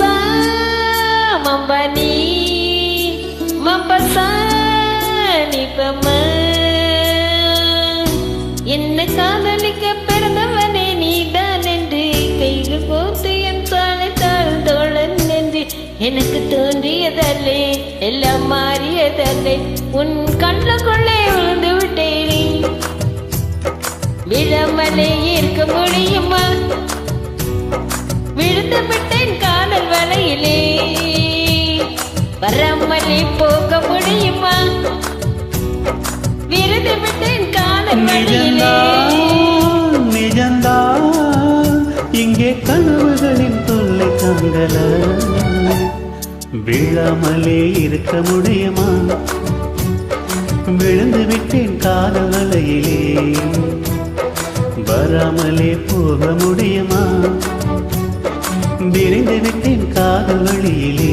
Membesar, membani, membesar ni peman. என்னை காதலிக்க பிறந்தவனே நீதான் என்று கைகள் போத்து என் சாலைத்தாள் தோழன் என்று எனக்கு தோன்றியதல்லே எல்லாம் மாறியதல்லே உன் கண்ணுக்குள்ளே விழுந்து விட்டேனே விழாமலே இருக்க முடியுமா விழுந்து விட்டேன் காதல் வலையிலே வராமலே போக முடியுமா விழுந்து விட்டேன் காதல் வலையிலே நிஜந்தான் இங்கே கனவுகளின் தொல்லை தாங்கல விழாமலே இருக்க முடியுமா விழுந்து விட்டேன் காதல் வலையிலே வராமலே போக முடியுமா விரைந்து விட்டேன் காதல் வழியிலே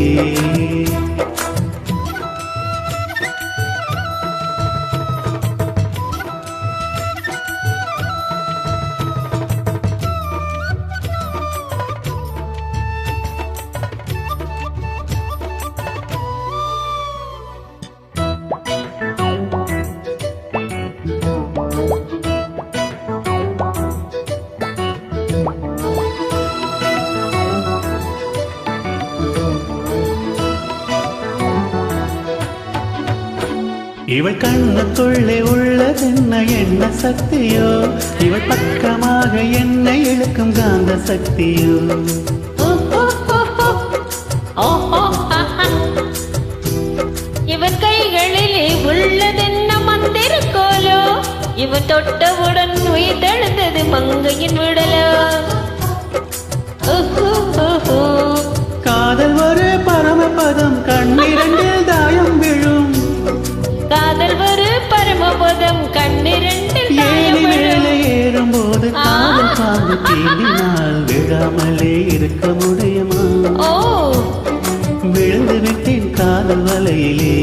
இவள் கண்ணுக்குள்ளே உள்ளதென்ன என்ன சக்தியோ இவள் பக்கமாக என்னை இழுக்கும் காந்த சக்தியோ இவன் கைகளிலே உள்ளதென்ன மந்திரக்கோலோ இவன் தொட்டவுடன் உயிர் தழுந்தது மங்கையின் விடலோ காதல் ஒரு பரமபதம் கண்ணிரண்டில் தாயம் விழும் காதல் ஒரு பரமபதம் கண்ணிரண்டில் ஏறி மேலே ஏறும்போது காதல் பாம்பு தீண்டினால் விழாமலே இருக்க முடியுமா விழுந்து விட்டேன் காதல் வலையிலே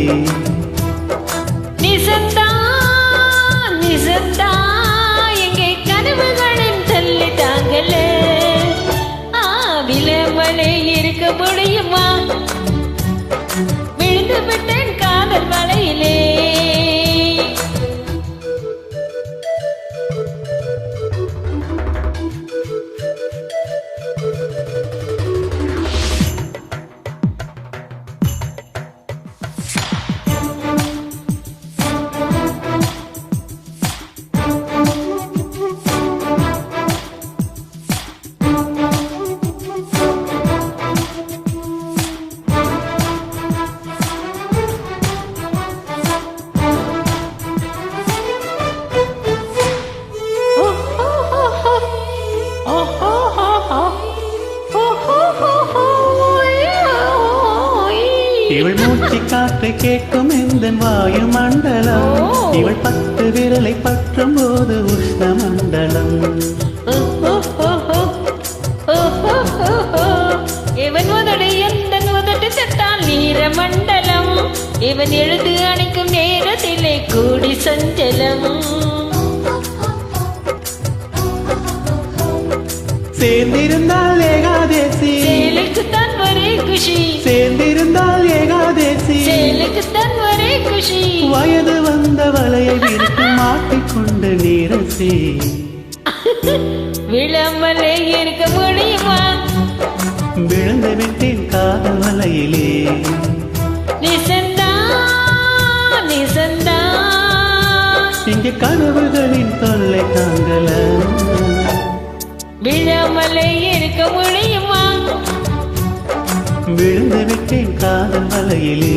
நிசந்தான் நிசந்தான் எங்கே கனவுகளின் சொல்லி தாங்கல விழாமலே இருக்க முடியுமா விழுந்து விட்டேன் காதல் வலையிலே இவள் மூச்சு காற்றை கேட்கும் இந்த வாயு மண்டலம் இவள் 10 விரலை பற்றும் போது உஷ்ண மண்டலம் இவன் உதடு எந்த உதட்டு தட்டால் நீர மண்டலம் இவன் எழுது அணைக்கும் நேரத்திலே கூடி சஞ்சலம் சேர்ந்திருந்தால் ஏகாதேசி சேலுக்குத்தான் ஒரே குஷி சேர்ந்திருந்தால் ஏகாதேசி சேலுக்குத்தான் ஒரே குஷி வயது வந்த வலையை விரித்து மாட்டிக்கொண்டு நீரசி விழாமலே இருக்க முடியுமா விழுந்து விட்டேன் காதல் வலையிலே நிசந்தா நிசந்தா இங்கே கனவுகளின் தொல்லை தாங்கல விழாமலே இருக்க முடியுமா விழுந்து விட்டேன் காதல் வலையிலே